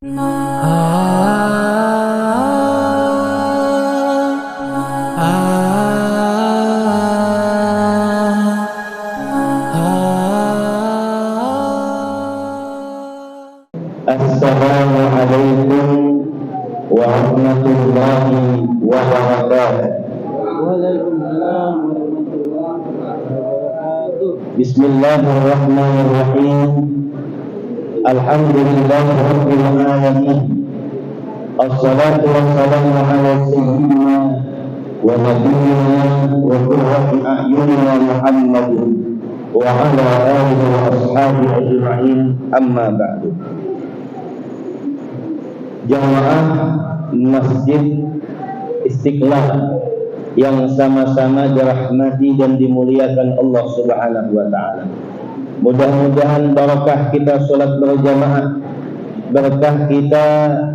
Assalamualaikum warahmatullahi wabarakatuh. Waalaikumsalam warahmatullahi wabarakatuh. Bismillahirrahmanirrahim. Alhamdulillahirabbil alamin. Assalatu wassalamu ala sayyidina wa nabiyyina wa qurrati a'yunina Muhammadin wa ala alihi wa ashabihi ajma'in. Amma ba'du. Jamaah Masjid Istiqlal yang sama-sama dirahmati dan dimuliakan Allah Subhanahu wa taala. Mudah-mudahan barakah kita salat berjamaah, barakah kita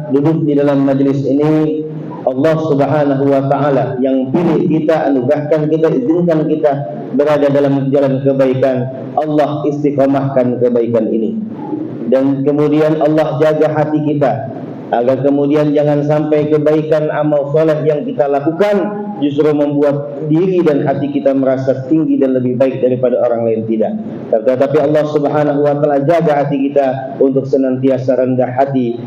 duduk di dalam majlis ini, Allah Subhanahu wa taala yang pilih kita, anugerahkan kita, izinkan kita berada dalam jalan kebaikan, Allah istiqamahkan kebaikan ini. Dan kemudian Allah jaga hati kita agar kemudian jangan sampai kebaikan amal soleh yang kita lakukan justru membuat diri dan hati kita merasa tinggi dan lebih baik daripada orang lain, tidak. Tetapi Allah Subhanahu wa taala jaga hati kita untuk senantiasa rendah hati,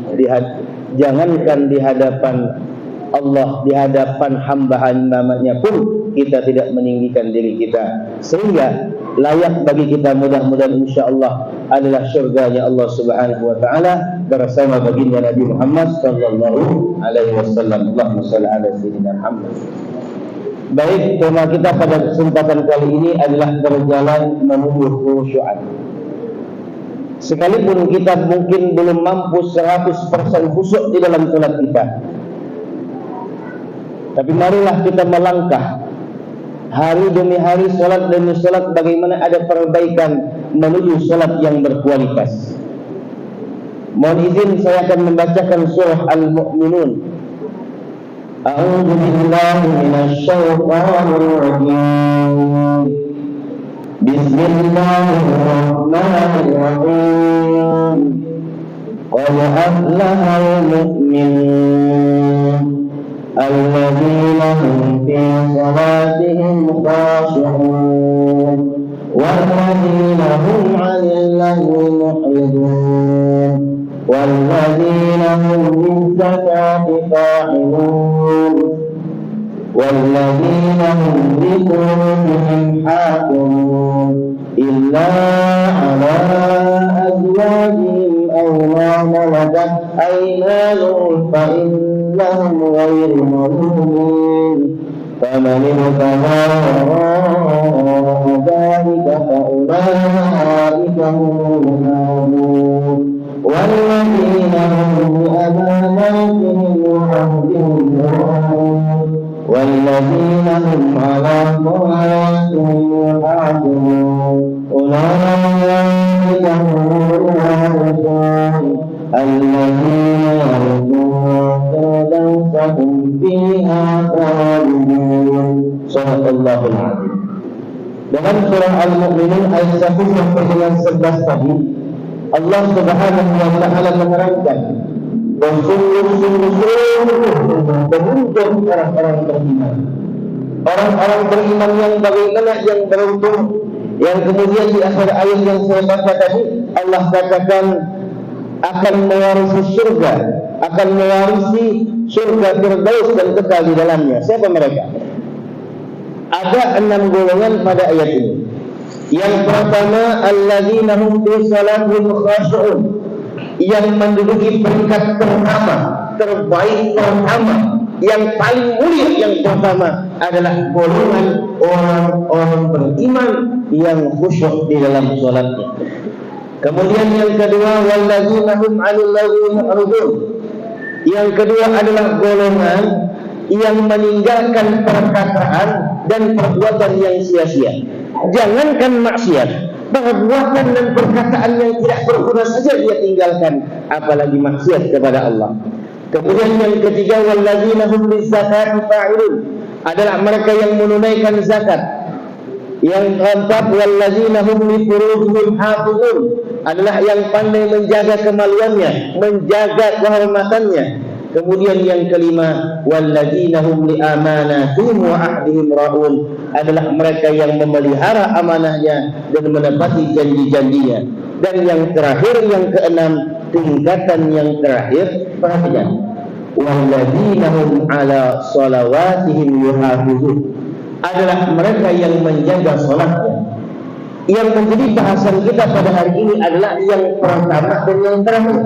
jangankan di hadapan Allah, di hadapan hamba-hambanya pun kita tidak meninggikan diri kita, sehingga layak bagi kita mudah-mudahan insyaallah adalah syurganya Allah Subhanahu wa taala bersama baginda Nabi Muhammad sallallahu alaihi wasallam. Allahumma shalli ala sayyidina Muhammad. Baik, tema kita pada kesempatan kali ini adalah berjalan menuju khusyuan. Sekalipun kita mungkin belum mampu 100% khusyuk di dalam salat kita, tapi marilah kita melangkah hari demi hari, salat demi salat, bagaimana ada perbaikan menuju salat yang berkualitas. Mohon izin saya akan membacakan surah Al-Mu'minun. A'udzu billahi minasy syaithanir rajim. Bismillahirrahmanirrahim. Qad aflahal mu'minun alladzina hum fi salatihim khashi'un walladzina hum 'anil lahwi mu'ridun walladzina hum lizzakati fa'ilun walladzina hum liqulubihim hafizun illa 'ala azwajihim aw ma malakat aymanuhum fa innahum ghayru malumin faman ibtagha wara'a dhalika fa ulaika humul aadun walladzina hum li amanatihim wa 'ahdihim ra'un walladzina hum 'ala salatihim yuhafizun ulaika humul warithun alladzina yarithuna firdausa fiha khalidun. Shadaqallahul adzim. Dalam surah Al-Mu'minun ayat 1 sampai dengan 11 tadi, Allah Subhanahu wa taala menerangkan dan sungguh-sungguh beruntung orang-orang beriman. Orang-orang beriman yang bagaimana, yang beruntung, yang kemudian di akhir ayat yang saya baca tadi Allah katakan akan mewarisi surga, akan mewarisi surga Firdaus dan kekal di dalamnya. Siapa mereka? Ada 6 golongan pada ayat ini. Yang pertama, alladzina hum fi salatihim khashi'un, yang menduduki peringkat pertama, terbaik pertama, yang paling mulia yang pertama adalah golongan orang-orang beriman yang khusyuk di dalam salatnya. Kemudian yang kedua, walladzina hum 'anil lagwi mu'ridun. Yang kedua adalah golongan yang meninggalkan perkataan dan perbuatan yang sia-sia. Jangankan maksiat, perbuatan dan perkataan yang tidak berguna saja dia tinggalkan, apalagi maksiat kepada Allah. Kemudian yang ketiga, walladzina hum lizzakati fa'ilun, adalah mereka yang menunaikan zakat, Yang keempat, walladzina hum li furujihim hafizun, adalah yang pandai menjaga kemaluannya, menjaga kehormatannya. Kemudian yang kelima, walladzina hum li amanatihim wa ahdihim raun, adalah mereka yang memelihara amanahnya dan menepati janji-janjinya. Dan yang terakhir, yang keenam, tingkatan yang terakhir, perhatikan, walladzina hum ala shalawatihim yuhafizun, adalah mereka yang menjaga salatnya. Yang menjadi bahasan kita pada hari ini adalah yang pertama dan yang terakhir.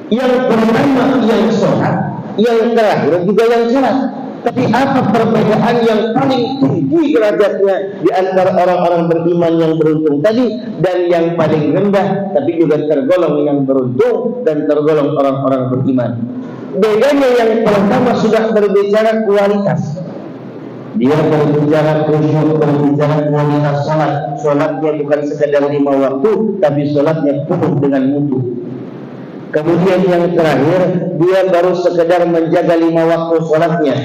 Yang pertama yang sholat, yang terakhir juga yang sholat. Tapi apa perbedaan yang paling tinggi derajatnya di antara orang-orang beriman yang beruntung tadi dan yang paling rendah tapi juga tergolong yang beruntung dan tergolong orang-orang beriman? Bedanya yang pertama sudah berbicara kualitas. Dia berbicara khusyuk, berbicara kualitas sholat. Sholatnya bukan sekedar 5 waktu, tapi sholatnya penuh dengan mutu. Kemudian yang terakhir, dia baru sekedar menjaga 5 waktu sholatnya,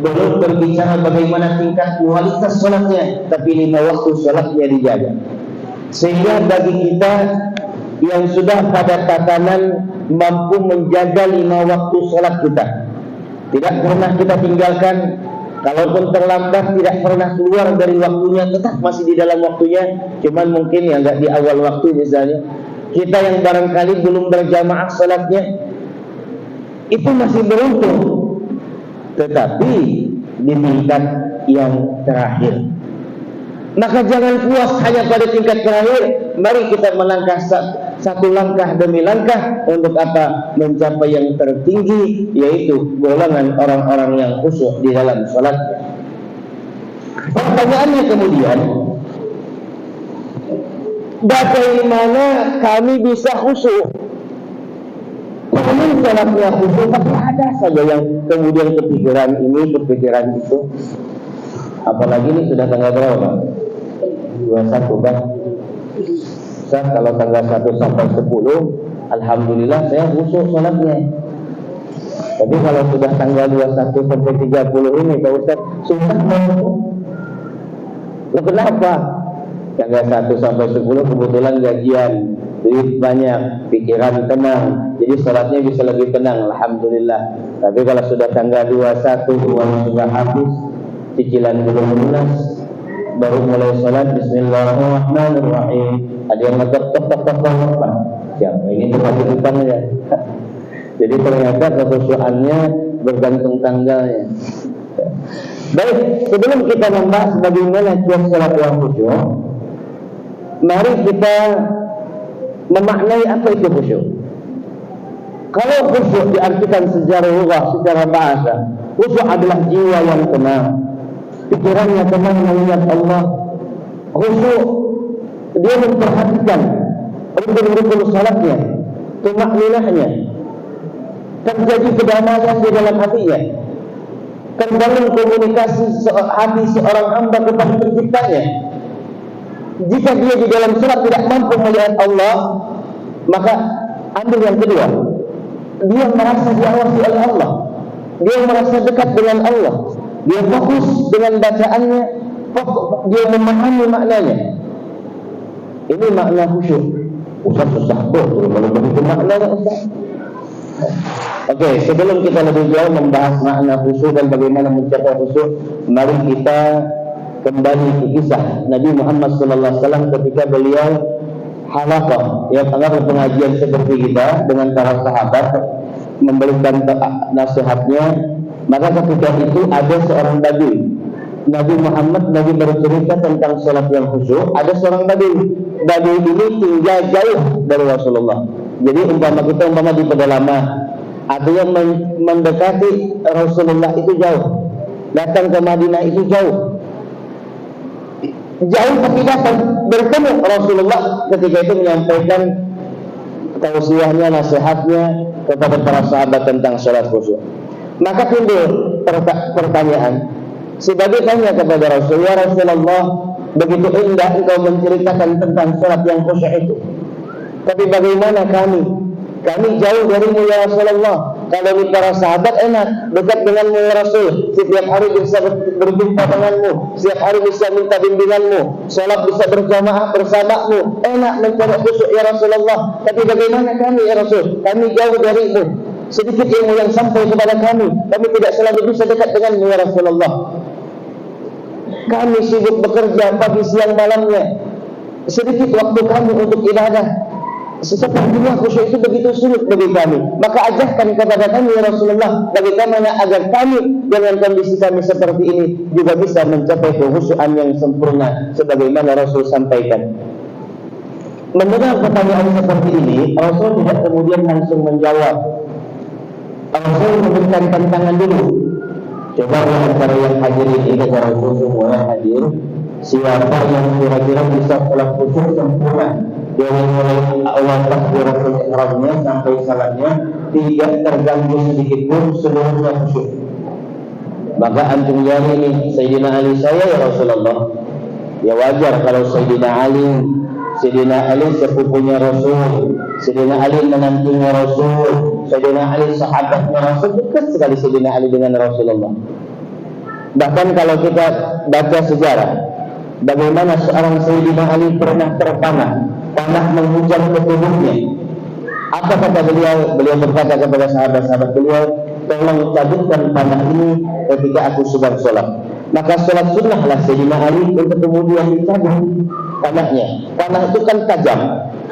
belum berbicara bagaimana tingkat kualitas sholatnya, tapi 5 waktu sholatnya dijaga. Sehingga bagi kita yang sudah pada tatanan mampu menjaga 5 waktu sholat kita, tidak pernah kita tinggalkan. Kalaupun terlambat, tidak pernah keluar dari waktunya, tetap masih di dalam waktunya. Cuman mungkin ya nggak di awal waktu misalnya. Kita yang barangkali belum berjamaah salatnya, itu masih beruntung. Tetapi di tingkat yang terakhir, maka jangan puas hanya pada tingkat terakhir. Mari kita melangkah satu langkah demi langkah untuk apa? Mencapai yang tertinggi, yaitu golongan orang-orang yang khusyuk di dalam salatnya. Pertanyaannya kemudian, bagaimana kami bisa khusyuk? Kami salatnya khusyuk, tapi ada saja yang kemudian kepikiran ini, kepikiran itu. Apalagi ini sudah tanggal berapa? 21 kan? Kalau tanggal 1 sampai 10, alhamdulillah saya khusyuk salatnya. Tapi kalau sudah tanggal 21 sampai 30 ini, Pak Ustaz, susah khusyuk. Loh kenapa? Tanggal 1 sampai 10 kebetulan gajian, duit banyak, pikiran tenang, jadi salatnya bisa lebih tenang, alhamdulillah. Tapi kalau sudah tanggal 21, uang sudah habis, cicilan belum lunas, baru mulai salat, bismillahirrahmanirrahim. Ada yang ngetok apa? Siapa ini tempat utangnya? Jadi ternyata kekhusyuannya bergantung tanggalnya. Baik, sebelum kita membahas bagaimana kiat salat yang khusyuk, mari kita memaknai apa itu khusyuk. Kalau khusyuk diartikan secara lugah, secara bahasa, khusyuk adalah jiwa yang tenang, pikirannya tenang mengingat Allah. Khusyuk, dia memperhatikan rukun-rukun salatnya, tumakninahnya, terjadi kedamaian di dalam hatinya, terbangun komunikasi hati seorang hamba kepada penciptanya. Jika dia di dalam salat tidak mampu melihat Allah, maka ambil yang kedua, dia merasa diawasi oleh Allah, dia merasa dekat dengan Allah, dia fokus dengan bacaannya, dia memahami maknanya. Ini makna khusyuk. Ustaz susah betul kalau begitu maknanya Ustaz. Oke, sebelum kita lebih jauh membahas makna khusyuk dan bagaimana mencapai khusyuk, mari kita kembali ke kisah Nabi Muhammad SAW ketika beliau halaqah, ya anggap pengajian seperti kita dengan para sahabat memberikan nasihatnya. Maka ketika itu ada seorang badui. Nabi Muhammad lagi bercerita tentang salat yang khusyuk. Ada seorang badui. Badui ini tinggal jauh dari Rasulullah. Jadi umpama di pedalaman, artinya mendekati Rasulullah itu jauh, datang ke Madinah itu jauh, tapi datang bertemu Rasulullah ketika itu menyampaikan tausiahnya, nasihatnya kepada para sahabat tentang salat khusyuk. Maka timbul pertanyaan, si badui tanya kepada Rasul, ya Rasulullah, begitu indah engkau menceritakan tentang salat yang khusyuk itu, tapi bagaimana kami kami jauh darimu ya Rasulullah. Kalau di para sahabat enak, dekat denganmu ya Rasul, setiap hari bisa berjumpa denganmu, setiap hari bisa minta bimbinganmu, sholat bisa berjamaah bersamamu, enak mencari khusyuk ya Rasulullah. Tapi bagaimana kami ya Rasul? Kami jauh darimu, sedikit ilmu yang sampai kepada kami tidak selalu bisa dekat denganmu ya Rasulullah. Kami sibuk bekerja pagi siang malamnya, sedikit waktu kami untuk ibadah. Sepertinya khusyuk itu begitu sulit bagi kami. Maka ajarkan kepada kami ya Rasulullah, bagaimana agar kami dengan kondisi kami seperti ini juga bisa mencapai kekhusyukan yang sempurna sebagaimana Rasul sampaikan. Mendengar pertanyaan seperti ini, Rasul tidak kemudian langsung menjawab. Rasul memberikan tantangan dulu. Coba antara yang hadir ini kata Rasul semua yang hadir, siapa yang kira-kira bisa sholat khusyuk sempurna dari mulai awal takbiratul ihramnya sampai salatnya tidak terganggu sedikit pun seluruhnya khusyuk. Maka antum jawab ini, Sayyidina Ali saya ya Rasulullah. Ya wajar kalau Sayyidina Ali sepupunya Rasul, Sayyidina Ali menantunya Rasul, Sayyidina Ali sahabatnya Rasul, dekat sekali Sayyidina Ali dengan Rasulullah. Bahkan kalau kita baca sejarah, bagaimana seorang Sayyidina Ali pernah terpanah, panah menghujam ke tubuhnya. Apa kata beliau? Beliau berkata kepada sahabat-sahabat beliau, tolong cabutkan panah ini ketika aku sedang sholat. Maka sholat sunnahlah Sayyidina Ali untuk kemudian dicabut panahnya. Panah itu kan tajam,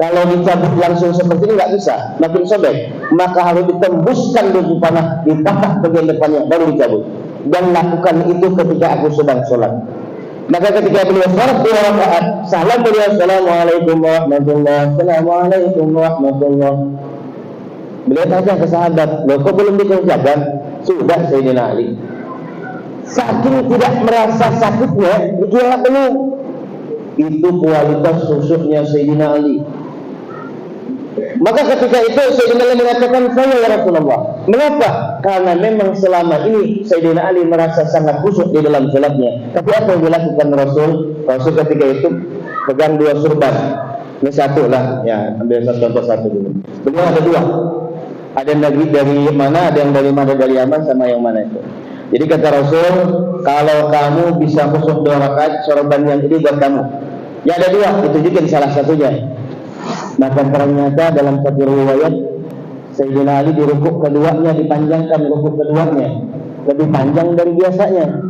kalau dicabut langsung seperti ini nggak bisa, makin sobek. Maka harus ditembuskan dulu panah, dipatah bagian depannya baru dicabut. Dan lakukan itu ketika aku sedang sholat. Maka ketika beliau sholat 2 rakaat, salam beliau, assalamualaikum warahmatullahi wabarakatuh, assalamualaikum warahmatullahi wabarakatuh. Beliau tanya ke sahabat, loh kok belum dikerjakan? Sudah Sayyidina Ali. Saking tidak merasa sakitnya, dikira belum. Itu kualitas khusyuknya Sayyidina Ali. Maka ketika itu Sayyidina Ali mengatakan, saya ya Rasulullah. Mengapa? Karena memang selama ini Sayyidina Ali merasa sangat khusyuk di dalam sholatnya. Tapi apa yang dilakukan Rasul? Rasul ketika itu pegang 2 surban. Ini satu lah, ya ambil contoh satu dulu. Beliau ada 2. Ada dari mana, ada yang dari mana, dari Yaman, sama yang mana itu. Jadi kata Rasul, kalau kamu bisa khusyuk 2 rakaat, sorban yang ini buat kamu. Ya ada 2, itu juga salah satunya. Maka ternyata dalam satu riwayat Sayyidina Ali di rukuk keduanya dipanjangkan, rukuk keduanya lebih panjang dari biasanya.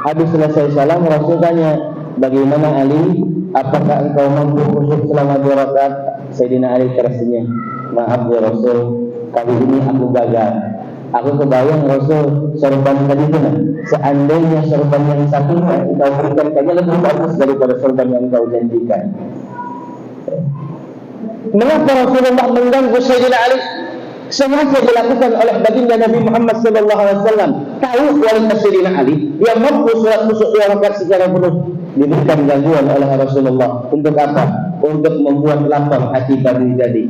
Habis selesai salam, Rasul tanya, bagaimana Ali? Apakah engkau mampu khusyuk selama 2 rakaat? Sayyidina Ali tersenyum, maaf ya Rasul, kali ini aku gagal. Aku kebayang Rasul sorban tadi itu, seandainya sorban yang satunya engkau berikan kayaknya lebih bagus daripada sorban yang engkau janjikan. Mengapa Rasulullah mengganggu Sayyidina Ali? Sengaja dilakukan oleh baginda Nabi Muhammad SAW. Tahu kualitas Sayyidina Ali, dia mampu sholat khusyuk 2 rakaat secara penuh. Diberikan gangguan oleh Rasulullah. Untuk apa? Untuk membuat lapang hati bagi tadi.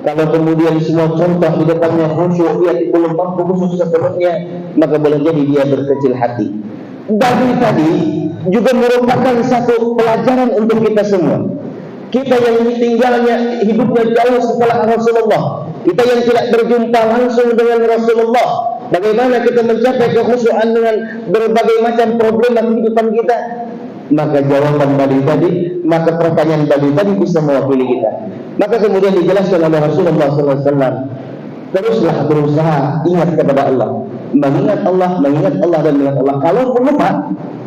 Kalau kemudian semua contoh di depannya khusyuk, dia belum mampu khusyuk sepenuhnya, maka boleh jadi dia berkecil hati. Bagi tadi juga merupakan satu pelajaran untuk kita semua. Kita yang tinggalnya hidupnya jauh setelah Rasulullah, kita yang tidak berjumpa langsung dengan Rasulullah, bagaimana kita mencapai kekhusyukan dengan berbagai macam problema kehidupan kita? Maka jawaban tadi, maka pertanyaan tadi bisa mewakili kita. Maka kemudian dijelaskan oleh Rasulullah SAW, teruslah berusaha ingat kepada Allah, mengingat Allah dan mengingat Allah. Kalau lupa,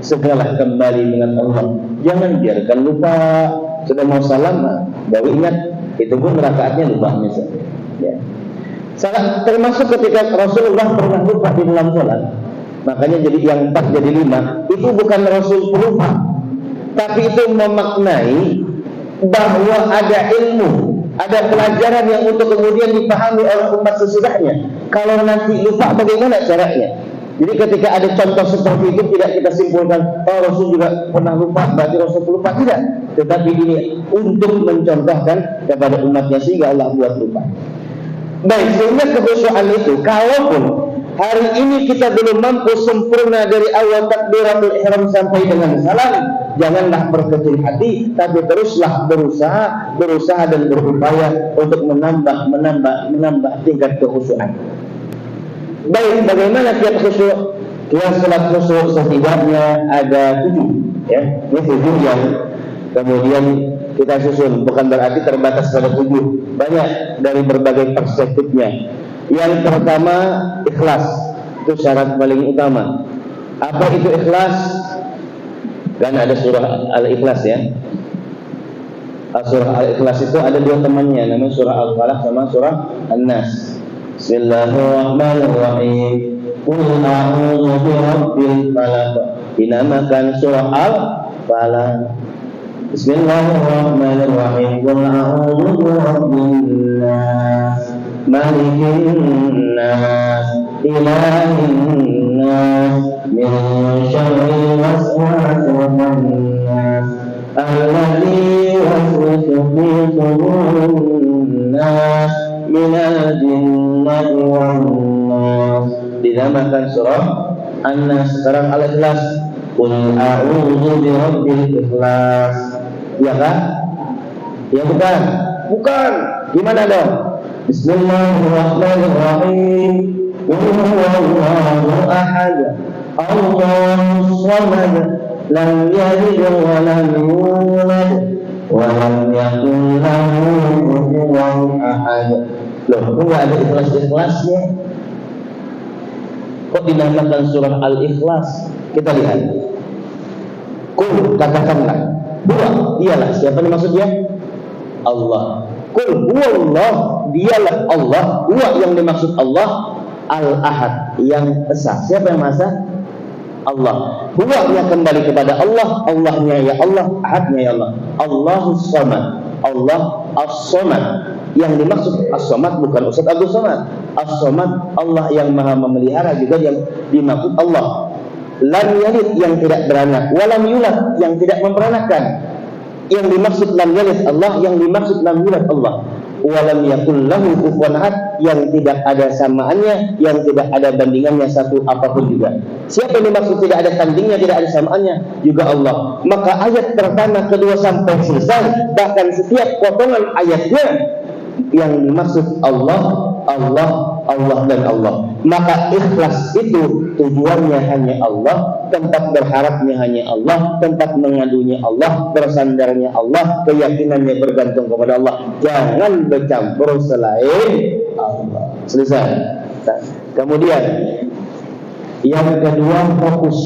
segeralah kembali dengan Allah. Jangan biarkan lupa. Sudah mau salam, baru ingat, itu pun rakaatnya lupa misalnya. Ya. Termasuk ketika Rasulullah pernah lupa di dalam sholat, makanya jadi yang 4 jadi 5. Itu bukan Rasul pelupa, tapi itu memaknai bahwa ada ilmu, ada pelajaran yang untuk kemudian dipahami oleh umat sesudahnya. Kalau nanti lupa, bagaimana caranya? Jadi ketika ada contoh seperti itu, tidak kita simpulkan, oh Rasul juga pernah lupa, berarti Rasul lupa. Tidak. Tetapi ini untuk mencontohkan kepada umatnya sehingga Allah buat lupa. Baik, sehingga kekhusyukan itu, kalaupun hari ini kita belum mampu sempurna dari awal takbiratul ihram sampai dengan salam, janganlah berkecil hati, tapi teruslah berusaha dan berupaya untuk menambah tingkat kekhusyuan. Baik, bagaimana kiat khusyuk? Kiat salat khusyuk setidaknya ada 7, ya. Ini 7 yang kemudian kita susun, bukan berarti terbatas pada 7. Banyak dari berbagai perspektifnya. Yang pertama, ikhlas. Itu syarat paling utama. Apa itu ikhlas? Kan ada surah Al-Ikhlas, ya. Surah Al-Ikhlas itu ada 2 temannya, namanya surah Al-Falaq sama surah An-Nas. Bismillahirrahmanirrahim. Qul a'udzu birabbil falaq. Dinamakan surah Al-Falaq. Bismillahirrahmanirrahim. Qul a'udzu birabbin nas, malikin nas, ilahin nas, min syarril waswasil khannas, alladzi yuwaswisu fi sudurin nas, minal jinnati wan nas. Dinamakan surah An-Nas. Sekarang Al-Ikhlas. Qul a'udzu birabbil ikhlas. Ya kan? Ya bukan? Bukan. Gimana dong? Bismillahirrahmanirrahim. Qul huwallahu ahad, Allahus samad, lam yalid wa lam yulad wa lam yakul lahu kufuwan ahad. Loh, kok enggak ada ikhlas-ikhlasnya? Kok dinamakan surah Al-Ikhlas? Kita lihat. Kul, katakanlah, huwa, dialah. Siapa yang maksud dia? Allah. Kul huwallah, dialah Allah. Huwa yang dimaksud Allah, Al-Ahad, yang esa. Siapa yang maha? Allah. Huwa-nya kembali kepada Allah, Allahnya ya Allah, Ahadnya ya Allah. Allahus Samad, Allah As-Samad. Yang dimaksud As-Samad bukan Ustaz Abdul Samad. As-Samad Allah yang maha memelihara juga yang dimaksud Allah. Lam yalid yang tidak beranak, walam yulad yang tidak memperanakkan. Yang dimaksud lam yalid Allah, yang dimaksud lam yulad Allah. Walam yakul lahu kufuwan ahad yang tidak ada samaannya, yang tidak ada bandingannya satu apapun juga. Siapa yang dimaksud tidak ada tandingnya, tidak ada samaannya? Juga Allah. Maka ayat pertama, kedua sampai selesai, bahkan setiap potongan ayatnya yang dimaksud Allah, Allah, Allah dan Allah. Maka ikhlas itu tujuannya hanya Allah, tempat berharapnya hanya Allah, tempat mengadunya Allah, bersandarnya Allah, keyakinannya bergantung kepada Allah. Jangan bercampur selain Allah. Selesai. Kemudian yang kedua, fokus.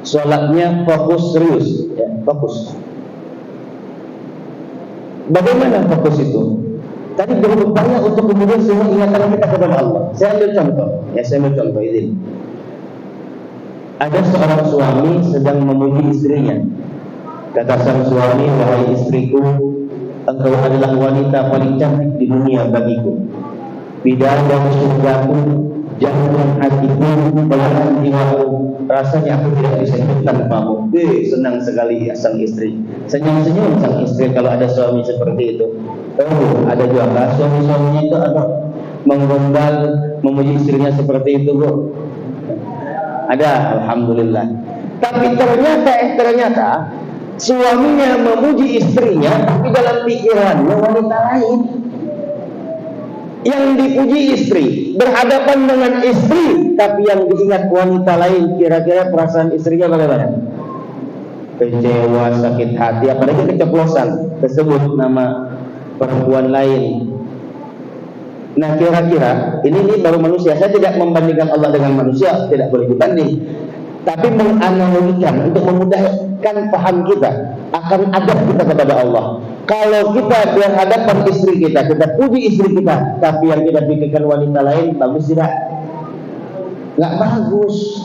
Salatnya fokus serius, ya, fokus. Bagaimana fokus itu? Tadi berupaya untuk kemudian semua ingatan kita kepada Allah. Saya ambil contoh, izin. Ada seorang suami sedang memuji istrinya. Kata sang suami, wahai istriku, engkau adalah wanita paling cantik di dunia bagiku. Bidadari surgaku, jangan hatiku, belahan jiwaku. Rasanya aku tidak bisa hidup tanpamu. Senang sekali ya sang istri. Senyum-senyum sang istri kalau ada suami seperti itu. Oh, ada juga suami-suaminya itu ada menggombal, memuji istrinya seperti itu, Bu. Ada, alhamdulillah. Tapi ternyata suaminya memuji istrinya, tapi dalam pikirannya wanita lain. Yang dipuji istri, berhadapan dengan istri, tapi yang diingat wanita lain. Kira-kira perasaan istrinya bagaimana? Kecewa, sakit hati, apalagi keceplosan tersebut nama perempuan lain. Nah, kira-kira ini baru manusia. Saya tidak membandingkan Allah dengan manusia, tidak boleh dibanding. Tapi menganalogikan untuk memudahkan paham kita akan adab kita kepada Allah. Kalau kita berhadapan istri kita puji istri kita, tapi yang kita pikirkan wanita lain, bagus tidak? Nggak bagus.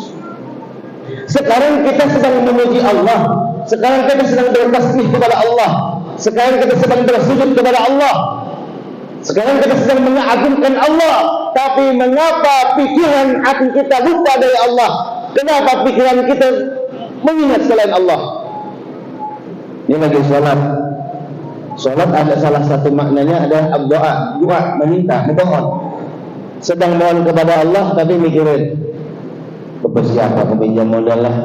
Sekarang kita sedang memuji Allah, sekarang kita sedang bertasbih kepada Allah, sekarang kita sedang bersujud kepada Allah, sekarang kita sedang mengagungkan Allah. Tapi mengapa pikiran hati kita lupa dari Allah? Kenapa pikiran kita mengingat selain Allah? Ini lagi sholat. Sholat ada salah satu maknanya adalah doa, meminta, memohon. sedang mohon kepada Allah tapi mikirin ke siapa, ke pinjam modal lah.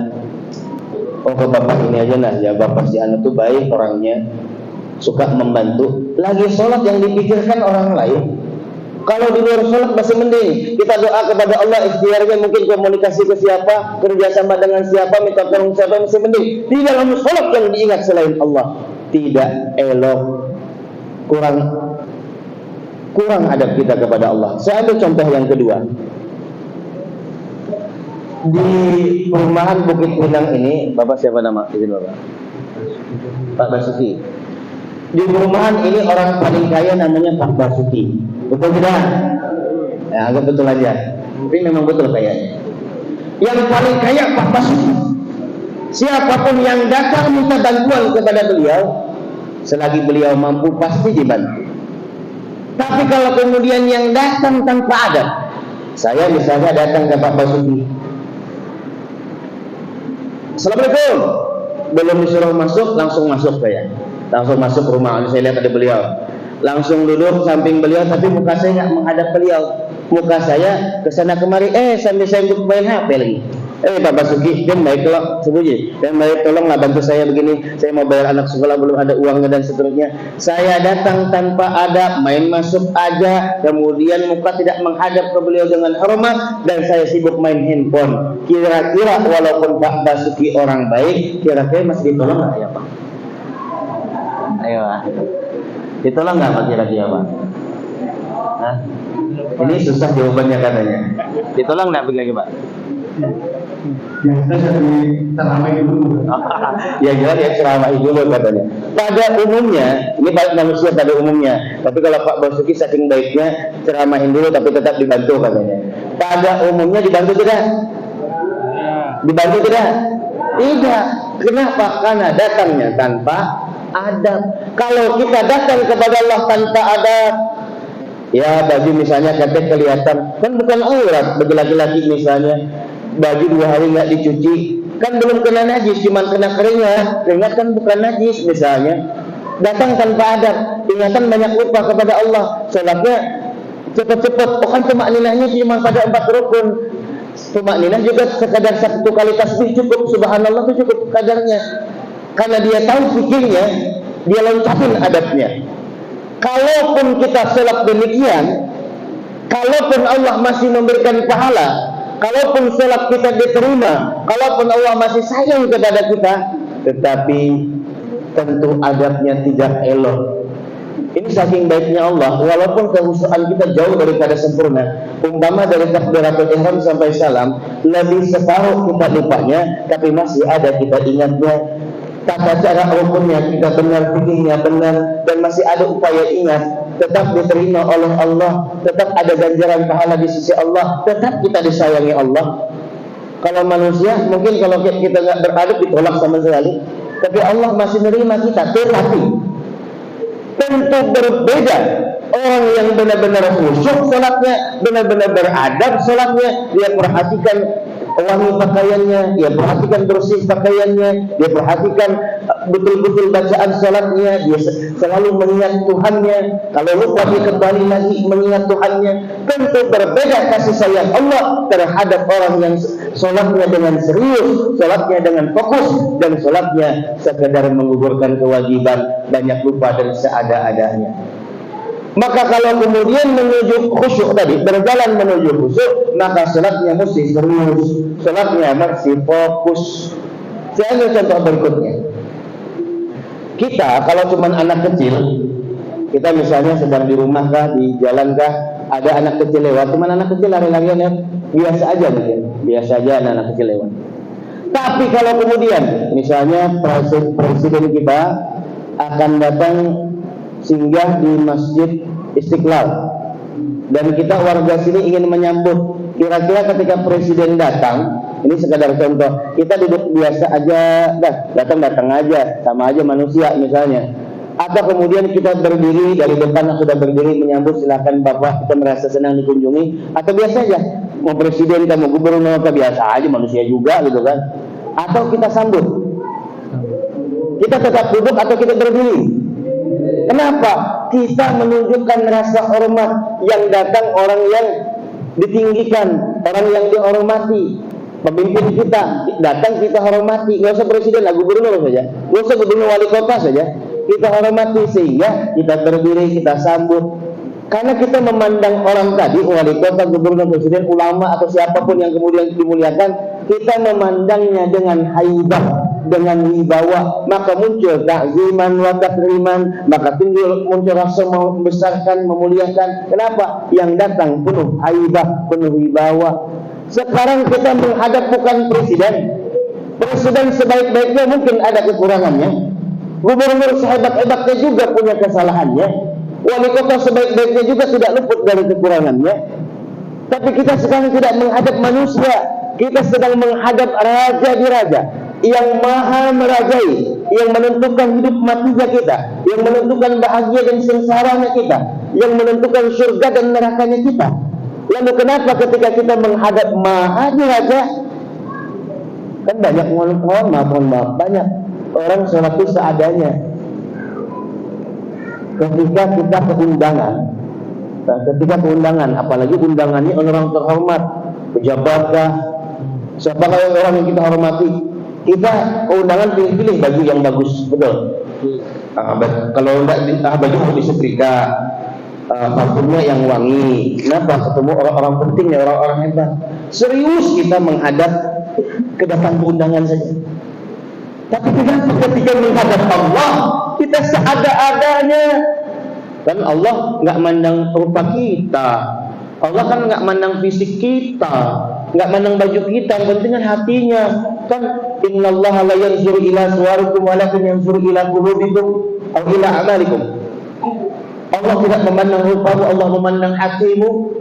Oh, ke bapak ini aja lah, ya bapak si anak tuh baik orangnya, suka membantu. Lagi sholat yang dipikirkan orang lain. Kalau di luar sholat masih mending, kita doa kepada Allah, ikhtiarnya mungkin komunikasi ke siapa, kerjasama dengan siapa, minta tolong siapa, masih mending. Di dalam sholat yang diingat selain Allah, tidak elok, kurang adab kita kepada Allah. Saya ambil contoh yang kedua. Di perumahan Bukit Pinang ini, Bapak siapa nama? Izin Bapak. Pak Basuki. Di perumahan ini orang paling kaya namanya Pak Basuki. Betul tidak? Ya, agak betul aja. Tapi memang betul kayaknya. Yang paling kaya Pak Basuki. Siapapun yang datang minta bantuan kepada beliau, selagi beliau mampu pasti dibantu. Tapi kalau kemudian yang datang tanpa adab, saya misalnya datang ke Pak Basuki, Assalamualaikum, belum disuruh masuk, langsung masuk saya. Langsung masuk rumah, saya lihat ada beliau. Langsung duduk samping beliau, tapi muka saya nggak menghadap beliau. Muka saya kesana kemari, sambil saya main HP lagi. Pak Basuki, dan baik tolong sembunyi. Dan baik tolonglah bantu saya begini. Saya mau bayar anak sekolah, belum ada uangnya dan seterusnya. Saya datang tanpa adab, main masuk aja. Kemudian muka tidak menghadap ke beliau dengan hormat, dan saya sibuk main handphone. Kira-kira walaupun Pak Basuki orang baik, kira-kira masih ditolong nggak ya Pak? Ayo Pak, ditolong nggak Pak kira-kira Pak? Hah? Ini susah jawabannya katanya. Ditolong nggak lagi Pak? Ya kita jadi teramai dulu. Ya jelas ya ceramai dulu katanya. Pada umumnya, ini balik manusia pada umumnya. Tapi kalau Pak Basuki saking baiknya, ceramahin dulu tapi tetap dibantu katanya. Pada umumnya dibantu tidak? Dibantu tidak? Tidak. Kenapa? Karena datangnya tanpa adab. Kalau kita datang kepada Allah tanpa adab, ya baju misalnya ketek kelihatan, kan bukan aurat bagi laki-laki misalnya. Baju 2 hari nggak dicuci, kan belum kena najis, cuma kena keringat kan bukan najis misalnya. Datang tanpa adab, ingatan banyak lupa kepada Allah, sholatnya cepat-cepat. Oh kan tumakninahnya cuma pada 4 rukun. Tumakninah juga sekadar 1 kali tasbih cukup, subhanallah itu cukup kadarnya. Karena dia tahu fikirnya, dia loncatin adabnya. Kalaupun kita sholat demikian, kalaupun Allah masih memberikan pahala, kalaupun sholat kita diterima, kalaupun Allah masih sayang kepada kita, tetapi tentu adabnya tidak elok. Ini saking baiknya Allah, walaupun kehusuan kita jauh daripada sempurna. Umpama dari takbiratul ihram sampai salam, lebih separuh kita lupanya, tapi masih ada kita ingatnya. Tata cara rukunnya kita benar, fikihnya benar, dan masih ada upaya ingat, tetap diterima oleh Allah, tetap ada ganjaran pahala di sisi Allah, tetap kita disayangi Allah. Kalau manusia mungkin kalau kita nggak beradab ditolak sama sekali, tapi Allah masih menerima kita. Tetapi tentu berbeda orang yang benar-benar khusyuk sholatnya, benar-benar beradab sholatnya, dia perhatikan wangi pakaiannya, dia perhatikan bersih pakaiannya, dia perhatikan betul-betul bacaan sholatnya, dia selalu mengingat Tuhannya. Kalau lupa dia kembali lagi mengingat Tuhannya. Tentu berbeda kasih sayang Allah terhadap orang yang sholatnya dengan serius, sholatnya dengan fokus, dan sholatnya sekedar menggugurkan kewajiban, banyak lupa dan seada-adanya. Maka kalau kemudian menuju khusyuk tadi, berjalan menuju khusyuk, maka sholatnya mesti serius, sholatnya mesti fokus. Saya ambil contoh berikutnya. Kita kalau cuma anak kecil, kita misalnya sedang di rumah kah, di jalan kah, ada anak kecil lewat, cuma anak kecil lari-larian ya, biasa aja mungkin, biasa aja anak kecil lewat. Tapi kalau kemudian misalnya presiden kita akan datang singgah di Masjid Istiqlal, dan kita warga sini ingin menyambut. Kira-kira ketika presiden datang, ini sekadar contoh, kita duduk biasa aja, datang aja, sama aja manusia misalnya. Atau kemudian kita berdiri dari depan, sudah berdiri menyambut, silakan Bapak, kita merasa senang dikunjungi. Atau biasa aja, mau presiden, mau gubernur, biasa aja manusia juga gitu kan. Atau kita sambut, kita tetap duduk atau kita berdiri. Kenapa? Kita menunjukkan rasa hormat. Yang datang orang yang ditinggikan, orang yang dihormati, pemimpin kita datang kita hormati, nggak usah presiden lah, gubernur saja, nggak usah gubernur wali kota saja, kita hormati sehingga kita berdiri, kita sambut. Karena kita memandang orang tadi, wali kota, gubernur, presiden, ulama atau siapapun yang kemudian dimuliakan, kita memandangnya dengan haibah, dengan wibawa, maka muncul takziman wa takriman, maka muncul rasa membesarkan, memuliakan. Kenapa? Yang datang penuh haibah, penuh wibawa. Sekarang kita menghadap bukan presiden. Presiden sebaik-baiknya mungkin ada kekurangannya. Gubernur sehebat-hebatnya juga punya kesalahannya. Wali kota sebaik-baiknya juga tidak luput dari kekurangannya. Tapi kita sekarang tidak menghadap manusia, kita sedang menghadap raja di raja yang maha merajai, yang menentukan hidup matinya kita, yang menentukan bahagia dan sengsaranya kita, yang menentukan surga dan nerakanya kita. Lalu kenapa ketika kita menghadap maha di raja, kan banyak mohon maaf, banyak orang sholat itu seadanya. Ketika kita keundangan, apalagi undangannya orang terhormat, pejabat, siapa orang yang kita hormati, kita keundangan pilih-pilih baju yang bagus, betul. Kalau enggak baju harus disetrika, parfumnya yang wangi. Kenapa? Ketemu orang-orang penting ya, orang-orang hebat. Serius kita menghadap kedatangan keundangan saja. Tapi ketika menghadap Allah, kita seada-adanya. Kan Allah nggak mandang rupa kita, Allah kan nggak mandang fisik kita, nggak mandang baju kita, yang penting kan hatinya. Kan innallaha la yanzuru ila suwarikum walakin yanzuru ila qulubikum aw ila amalikum. Allah tidak memandang rupamu, Allah memandang hatimu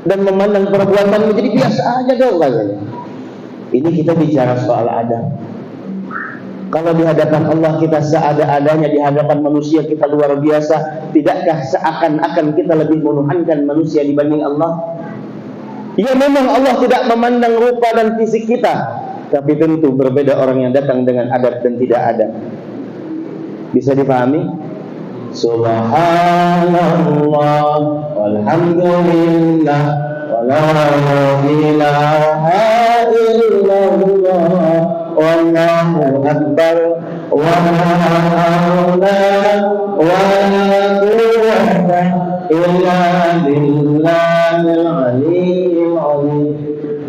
dan memandang perbuatanmu. Jadi biasa aja dong katanya. Ini kita bicara soal adab. Kalau di hadapan Allah kita seada-adanya, di hadapan manusia kita luar biasa, tidakkah seakan-akan kita lebih menuhankan manusia dibanding Allah? Ya memang Allah tidak memandang rupa dan fisik kita, tapi tentu berbeda orang yang datang dengan adab dan tidak adab. Bisa dipahami? Subhanallah walhamdulillah wala ilaha illallah wallahu akbar wa la haula wa la quwwata illa billahil aliyyil azim.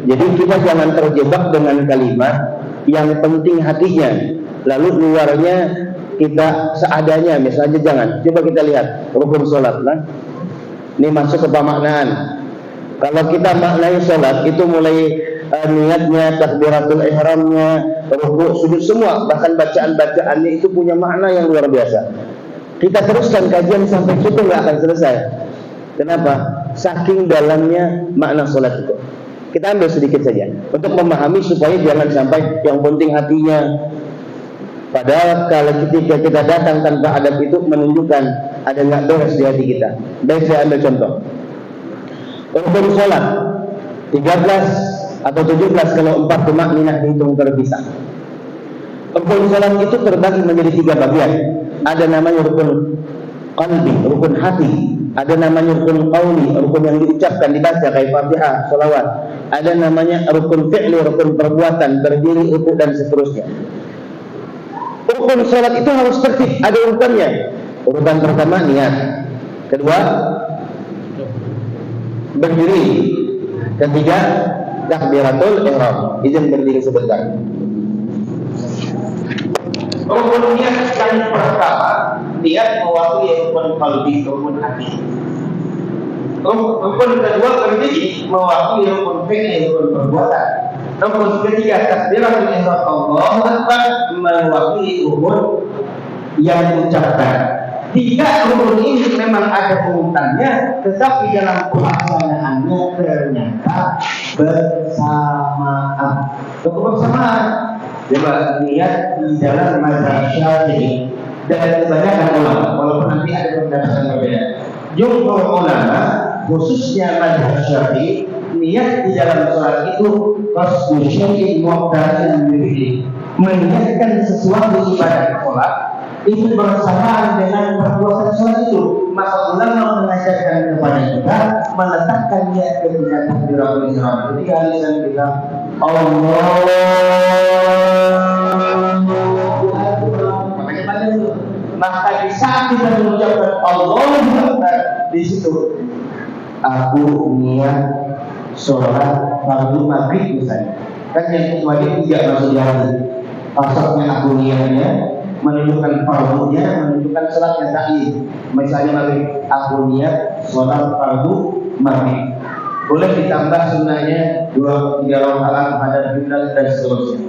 Jadi kita jangan terjebak dengan kalimat yang penting hatinya, lalu luarnya kita seadanya, misalnya jangan. Coba kita lihat rukun sholat, nah. Ini masuk ke pemaknaan. Kalau kita maknai sholat itu mulai niatnya, takbiratul ihramnya, rukuk, sujud semua, bahkan bacaan-bacaannya itu punya makna yang luar biasa. Kita teruskan kajian sampai cukup nggak akan selesai. Kenapa? Saking dalamnya makna sholat itu. Kita ambil sedikit saja untuk memahami supaya jangan sampai yang penting hatinya. Padahal kalau ketika kita datang tanpa adab itu menunjukkan ada nggak beres di hati kita. Baik, saya ambil contoh. Rukun sholat 13 atau 17 kalau 4 tumakninah dihitung terpisah. Rukun sholat itu terbagi menjadi 3 bagian. Ada namanya rukun qalbi, rukun hati. Ada namanya rukun qauli, rukun yang diucapkan, dibaca kayak Fatihah, sholawat. Ada namanya rukun fi'li, rukun perbuatan, berdiri, rukuk dan seterusnya. Rukun sholat itu harus tertib, ada urutannya. Urutan pertama niat, kedua berdiri, ketiga takbiratul ihram. Izin berdiri sebentar. Rukun niat yang pertama, niat mewakili rukun qalbi, rukun hati. Rukun kedua berdiri mewakili rukun fi'li, rukun perbuatan. Rukun ketiga takbiratul ihram, Allahu Akbar, mewakili rukun yang diucapkan. 3 rukun ini memang ada urutannya, tetapi dalam pelaksanaannya ternyata bersamaan. Bersamaan. Coba lihat di dalam mazhab Syafi'i dan kebanyakan ulama, walaupun nanti ada pendapat yang berbeda. Jumhur ulama, khususnya mazhab Syafi'i, niat di dalam sholat itu qasdu syai'in muqtarin bihi, meniatkan sesuatu ibadah sholat itu bersamaan dengan perbuatan sholat itu. maka ulama mengajarkan kepada kita meletakkan niat ketika takbiratul ihram. Ketika lisan kita Allah, maka di saat kita mengucapkan Allahu Akbar, di situ aku niat sholat fardu maghrib misalnya. Kan yang wajib tidak masuk di hati. Pasaknya aku niatnya menunjukkan fardunya, menunjukkan sholatnya ta'yin. Misalnya maghrib, aku niat sholat fardu maghrib. Boleh ditambah sunnahnya 2-3 rakaat menghadap kiblat dan seterusnya.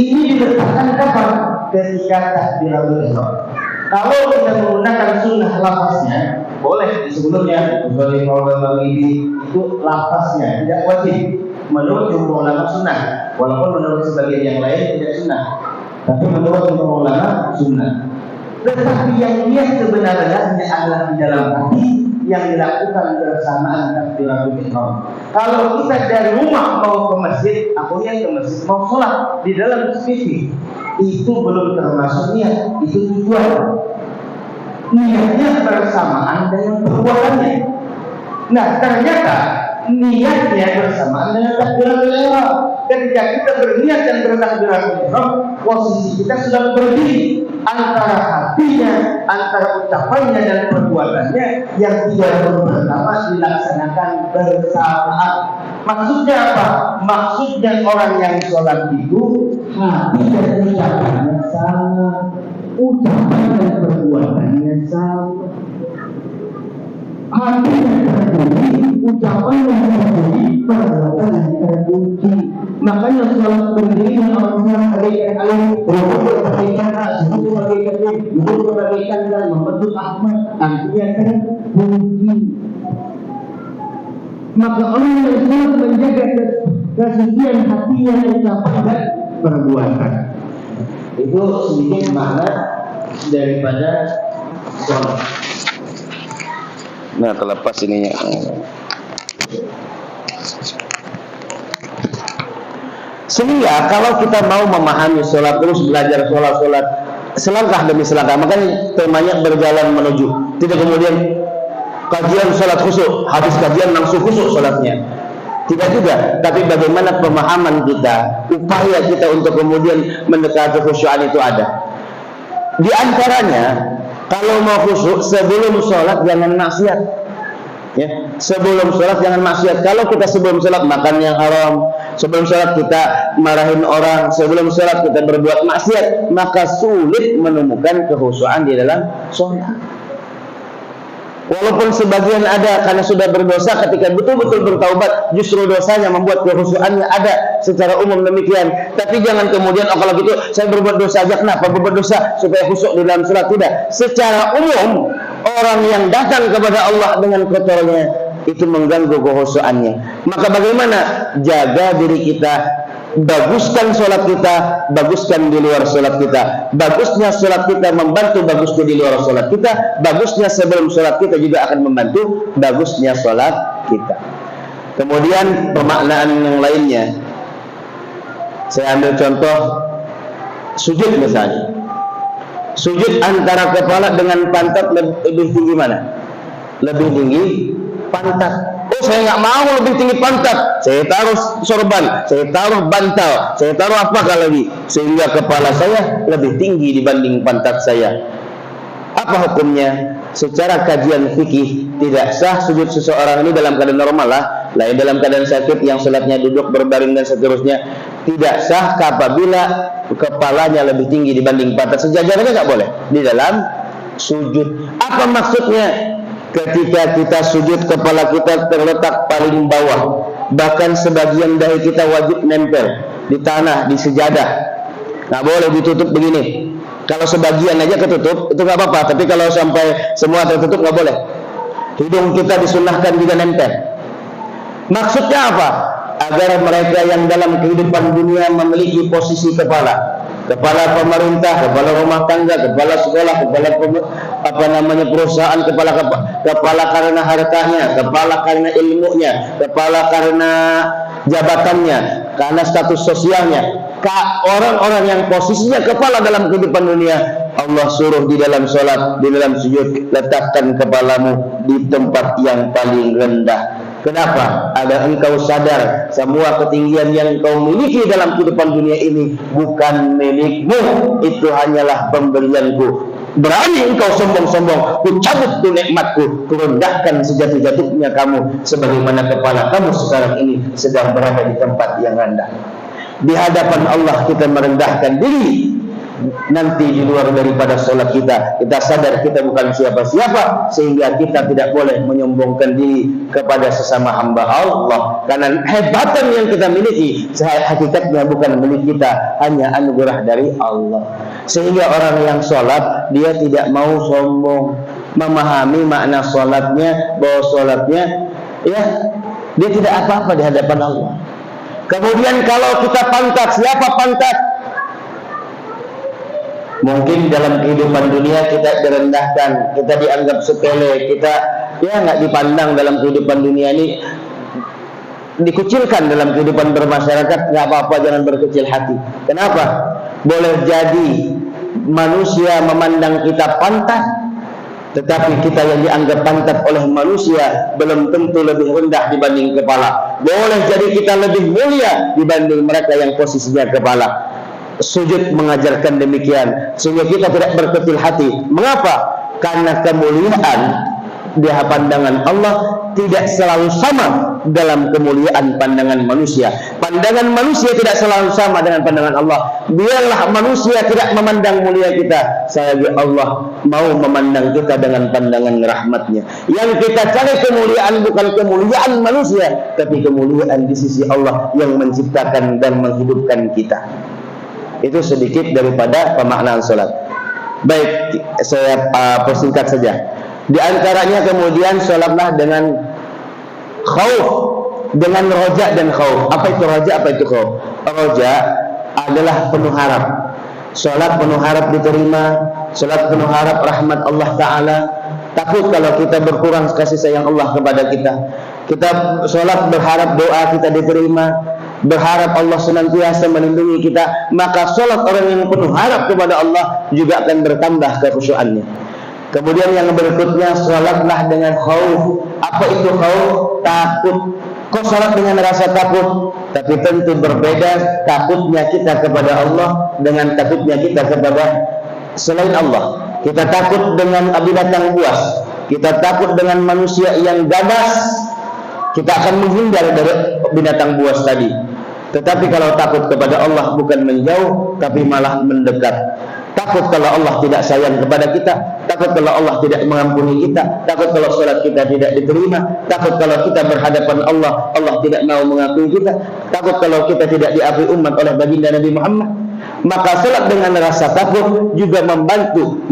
Ini diletakkan kapan? Ketika takbiratul ihram. Kalau kita menggunakan sunnah lafaznya, boleh di sebelumnya, kecuali kalau bagi itu lafaznya tidak wajib. Menurut jumhur ulama sunnah, walaupun menurut sebagian yang lain tidak sunnah, tapi menurut jumhur ulama sunnah. Tetapi yang niat sebenarnya adalah di dalam hati yang dilakukan bersamaan takbiratul ihram. Kalau kita dari rumah mau ke masjid, aku niat ke masjid mau sholat di dalam masjid, itu belum termasuk niat, itu tujuan. Niatnya bersamaan dengan perbuatannya. Nah, ternyata niatnya bersamaan dengan takbiratul ihram. Ketika kita berniat dan bertakbiratul ihram, posisi kita sudah berdiri antara hatinya, antara ucapannya dan perbuatannya yang tidak bersama dilaksanakan bersamaan. Maksudnya apa? Maksudnya orang yang sholat itu hati dan ucapannya sama, ucapan dan perbuatannya sama. Hati yang terpuji, ucapan yang terpuji, perbuatan yang terpuji. Makanya sholat berdiri yang orang bagaikan alim, rukuk bagaikan as, sujud bagaikan lim, duduk bagaikan dan membentuk Ahmad, artinya terpuji. Maka orang yang sholat menjaga kesucian hatinya, ucapan dan perbuatan. Itu sedikit makna daripada sholat. Nah, terlepas ininya. Sehingga kalau kita mau memahami sholat, terus belajar sholat selangkah demi selangkah, makanya temanya berjalan menuju. Tidak kemudian kajian sholat khusyuk, habis kajian langsung khusyuk sholatnya. Tidak juga, tapi bagaimana pemahaman kita, upaya kita untuk kemudian mendekati khusyukan itu ada. Di antaranya, kalau mau khusyuk sebelum sholat jangan maksiat. Ya, sebelum sholat jangan maksiat. Kalau kita sebelum sholat makan yang haram, sebelum sholat kita marahin orang, sebelum sholat kita berbuat maksiat, maka sulit menemukan kekhusyukan di dalam sholat. Walaupun sebagian ada karena sudah berdosa, ketika betul-betul bertaubat justru dosanya membuat kekhusyukannya ada, secara umum demikian. Tapi jangan kemudian kalau gitu saya berbuat dosa aja, kenapa berbuat dosa supaya khusyuk di dalam sholat? Tidak. Secara umum orang yang datang kepada Allah dengan kotornya itu mengganggu kekhusyukannya. Maka bagaimana jaga diri kita, baguskan sholat kita, baguskan di luar sholat kita. Bagusnya sholat kita membantu bagusnya di luar sholat kita. Bagusnya sebelum sholat kita juga akan membantu bagusnya sholat kita. Kemudian pemaknaan yang lainnya, saya ambil contoh sujud misalnya. Sujud antara kepala dengan pantat lebih tinggi mana? Lebih tinggi pantat. Oh, saya nggak mau lebih tinggi pantat. Saya taruh sorban, saya taruh bantal, saya taruh apakah lagi, sehingga kepala saya lebih tinggi dibanding pantat saya. Apa hukumnya? Secara kajian fikih tidak sah sujud seseorang ini dalam keadaan normal lah. Lain dalam keadaan sakit yang sholatnya duduk berbaring dan seterusnya. Tidak sah apabila kepalanya lebih tinggi dibanding pantat. Sejajarnya nggak boleh di dalam sujud. Apa maksudnya? Ketika kita sujud, kepala kita terletak paling bawah. Bahkan sebagian dahi kita wajib nempel di tanah, di sejadah. Nggak boleh ditutup begini. Kalau sebagian aja ketutup, itu nggak apa-apa. Tapi kalau sampai semua tertutup, nggak boleh. Hidung kita disunahkan juga nempel. Maksudnya apa? Agar mereka yang dalam kehidupan dunia memiliki posisi kepala pemerintah, kepala rumah tangga, kepala sekolah, kepala perusahaan, kepala karena hartanya, kepala karena ilmunya, kepala karena jabatannya, karena status sosialnya. Orang-orang yang posisinya kepala dalam kehidupan dunia, Allah suruh di dalam sholat, di dalam sujud, letakkan kepalamu di tempat yang paling rendah. Kenapa? Agar engkau sadar semua ketinggian yang engkau miliki dalam kehidupan dunia ini bukan milikmu, itu hanyalah pemberianku. Berani engkau sombong-sombong, ku cabut tu nikmatku, ku rendahkan sejatuh-jatuhnya kamu, sebagaimana kepala kamu sekarang ini sedang berada di tempat yang rendah. Di hadapan Allah kita merendahkan diri. Nanti di luar daripada sholat kita sadar kita bukan siapa-siapa, sehingga kita tidak boleh menyombongkan diri kepada sesama hamba Allah, karena hebatan yang kita miliki hakikatnya bukan milik kita, hanya anugerah dari Allah. Sehingga orang yang sholat dia tidak mau sombong, memahami makna sholatnya, bahwa sholatnya ya dia tidak apa-apa di hadapan Allah. Kemudian kalau kita pantas, siapa pantas? Mungkin dalam kehidupan dunia kita direndahkan, kita dianggap sepele, kita ya nggak dipandang dalam kehidupan dunia ini, dikucilkan dalam kehidupan bermasyarakat. Nggak apa-apa, jangan berkecil hati. Kenapa? Boleh jadi manusia memandang kita pantas, tetapi kita yang dianggap pantas oleh manusia belum tentu lebih rendah dibanding kepala. Boleh jadi kita lebih mulia dibanding mereka yang posisinya kepala. Sujud mengajarkan demikian, sehingga kita tidak berkecil hati. Mengapa? Karena kemuliaan di pandangan Allah tidak selalu sama dalam kemuliaan pandangan manusia. Pandangan manusia tidak selalu sama dengan pandangan Allah. Biarlah manusia tidak memandang mulia kita, selagi Allah mau memandang kita dengan pandangan rahmatnya. Yang kita cari kemuliaan bukan kemuliaan manusia, tapi kemuliaan di sisi Allah yang menciptakan dan menghidupkan kita. Itu sedikit daripada pemaknaan sholat. Baik, saya persingkat saja. Di antaranya kemudian sholatlah dengan khauf, dengan roja dan khauf. Apa itu roja, apa itu khauf? Roja adalah penuh harap. Sholat penuh harap diterima, sholat penuh harap rahmat Allah Ta'ala. Takut kalau kita berkurang kasih sayang Allah kepada kita. Kita sholat berharap doa kita diterima, berharap Allah senantiasa melindungi kita. Maka sholat orang yang penuh harap kepada Allah juga akan bertambah kekhusyuannya. Kemudian yang berikutnya, sholatlah dengan khauf. Apa itu khauf? Takut. Kok sholat dengan rasa takut? Tapi tentu berbeda takutnya kita kepada Allah dengan takutnya kita kepada selain Allah. Kita takut dengan binatang buas, kita takut dengan manusia yang ganas, kita akan menghindar dari binatang buas tadi. Tetapi kalau takut kepada Allah bukan menjauh, tapi malah mendekat. Takut kalau Allah tidak sayang kepada kita, takut kalau Allah tidak mengampuni kita, takut kalau sholat kita tidak diterima, takut kalau kita berhadapan Allah, Allah tidak mau mengakui kita, takut kalau kita tidak diakui umat oleh baginda Nabi Muhammad. Maka sholat dengan rasa takut juga membantu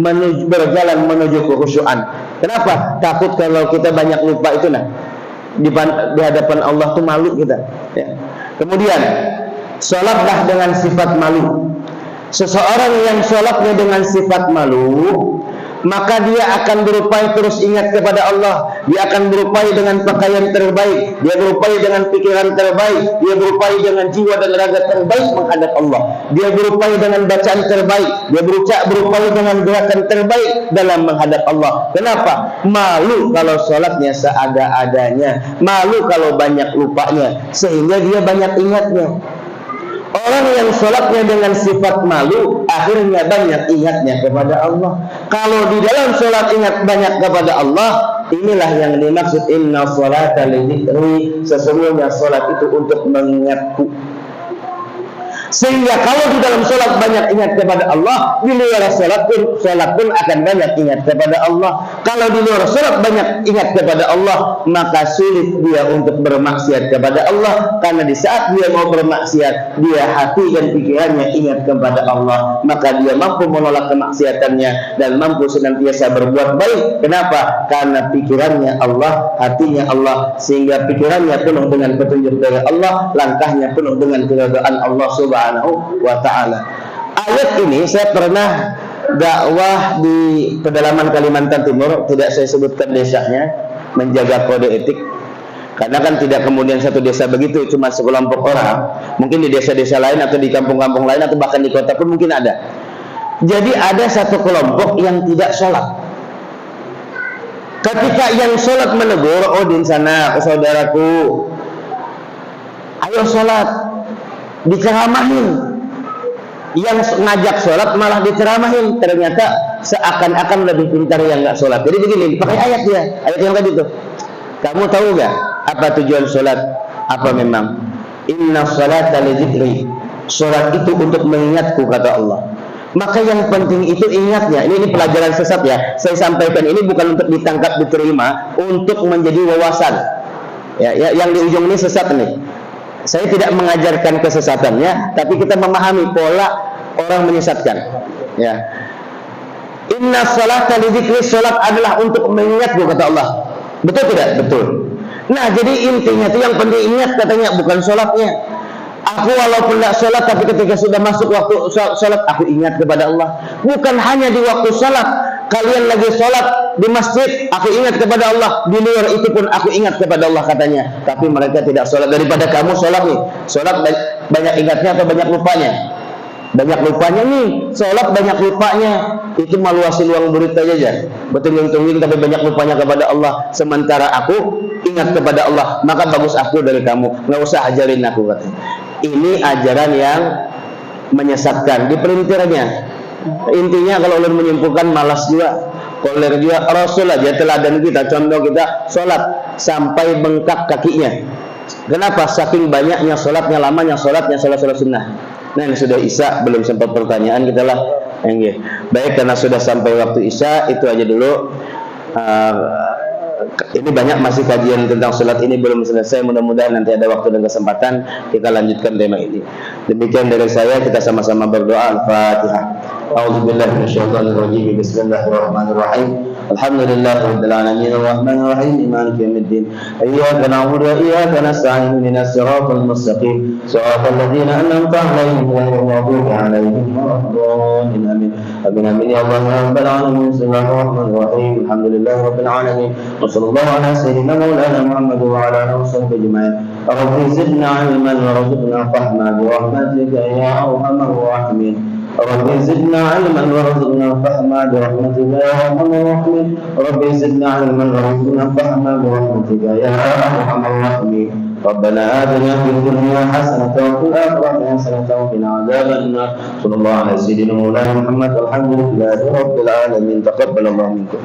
berjalan menuju kekhusyuan. Kenapa? Takut kalau kita banyak lupa itu di hadapan Allah tuh malu kita. Ya. Kemudian sholatlah dengan sifat malu. Seseorang yang sholatnya dengan sifat malu, maka dia akan berupaya terus ingat kepada Allah. Dia akan berupaya dengan pakaian terbaik, dia berupaya dengan pikiran terbaik, dia berupaya dengan jiwa dan raga terbaik menghadap Allah. Dia berupaya dengan bacaan terbaik, dia berupaya dengan gerakan terbaik dalam menghadap Allah. Kenapa? Malu kalau sholatnya seada-adanya, malu kalau banyak lupanya, sehingga dia banyak ingatnya. Orang yang sholatnya dengan sifat malu, akhirnya banyak ingatnya kepada Allah. Kalau di dalam sholat ingat banyak kepada Allah, inilah yang dimaksud inna sholata li dzikri. Sesungguhnya sholat itu untuk mengingatku. Sehingga kalau di dalam sholat banyak ingat kepada Allah, di luar sholat pun akan banyak ingat kepada Allah. Kalau di luar sholat banyak ingat kepada Allah, maka sulit dia untuk bermaksiat kepada Allah. Karena di saat dia mau bermaksiat, dia hati dan pikirannya ingat kepada Allah, maka dia mampu menolak kemaksiatannya dan mampu senantiasa berbuat baik. Kenapa? Karena pikirannya Allah, hatinya Allah, sehingga pikirannya penuh dengan petunjuk dari Allah, langkahnya penuh dengan keridhaan Allah Subhanahu wa ta'ala. Ayat ini saya pernah dakwah di pedalaman Kalimantan Timur, tidak saya sebutkan desanya, menjaga kode etik. Karena kan tidak kemudian satu desa begitu, cuma sekelompok orang. Mungkin di desa-desa lain atau di kampung-kampung lain atau bahkan di kota pun mungkin ada. Jadi ada satu kelompok yang tidak sholat. Ketika yang sholat menegur, oh di sana saudaraku, ayo sholat, diceramahin. Yang ngajak sholat malah diceramahin. Ternyata seakan-akan lebih pintar yang nggak sholat. Jadi begini, pakai ayat dia, ayat yang tadi tuh. Kamu tahu nggak apa tujuan sholat? Apa memang? Inna sholata li dzikri. Sholat itu untuk mengingatku, kata Allah. Maka yang penting itu ingatnya. Ini pelajaran sesat ya. Saya sampaikan ini bukan untuk ditangkap, diterima, untuk menjadi wawasan. Ya, yang di ujung ini sesat nih. Saya tidak mengajarkan kesesatannya, tapi kita memahami pola orang menyesatkan. Ya. Inna sholata li dzikri, sholat adalah untuk mengingatku, kata Allah. Betul tidak? Betul. Nah, jadi intinya itu yang penting ingat katanya, bukan sholatnya. Aku walaupun tidak sholat, tapi ketika sudah masuk waktu sholat, aku ingat kepada Allah. Bukan hanya di waktu sholat. Kalian lagi sholat di masjid, aku ingat kepada Allah. Di luar itu pun aku ingat kepada Allah, katanya. Tapi mereka tidak sholat. Daripada kamu sholat nih, sholat banyak ingatnya atau banyak lupanya? Banyak lupanya nih. Sholat banyak lupanya, itu maluasi luang murid aja. Betul-betul tapi banyak lupanya kepada Allah. Sementara aku ingat kepada Allah, maka bagus aku dari kamu. Nggak usah ajarin aku, katanya. Ini ajaran yang menyesatkan di perintirannya. Intinya kalau ulun menyimpulkan, malas juga, koler juga. Rasul aja teladan kita, contoh kita sholat sampai bengkak kakinya. Kenapa? Saking banyaknya sholatnya, lamanya sholatnya, sholat sunnah. Nah, ini sudah isya, belum sempat pertanyaan kita lah. Baik, karena sudah sampai waktu isya, itu aja dulu. Ini banyak masih kajian tentang sholat ini belum selesai. Mudah-mudahan nanti ada waktu dan kesempatan kita lanjutkan tema ini. Demikian dari saya, kita sama-sama berdoa. Al-Fatihah. A'udzubillahi minasyaitonirrajim. Bismillahirrahmanirrahim. Alhamdulillahirabbil alamin arrahmanir rahim maliki yaumiddin. Iyyaka na'budu wa iyyaka nasta'in ihdinas siratal mustaqim siratal ladzina an'amta 'alaihim ghairil maghdubi 'alaihim waladdallin. Amin. Amin ya Allah ya rabbal alamin. Bismillahirrahmanirrahim. Alhamdulillahirabbil alamin. Wassallallahu ala sayyidina maulana Muhammad wa ala alihi washabbihi ajma'in. Rabbi zidna 'ilman warzuqna fahma bi rahmatika ya arhamar rahimin. رب زدنا علما وارزقنا فهما برحمتك يا ارحم الراحمين. رب زدنا علما وارزقنا فهما برحمتك يا ارحم الراحمين. ربنا آتنا في الدنيا حسنة وفي الآخرة حسنة وقنا عذاب النار. صلى الله على سيدنا مولانا محمد والحمد لله رب العالمين. تقبل الله منكم.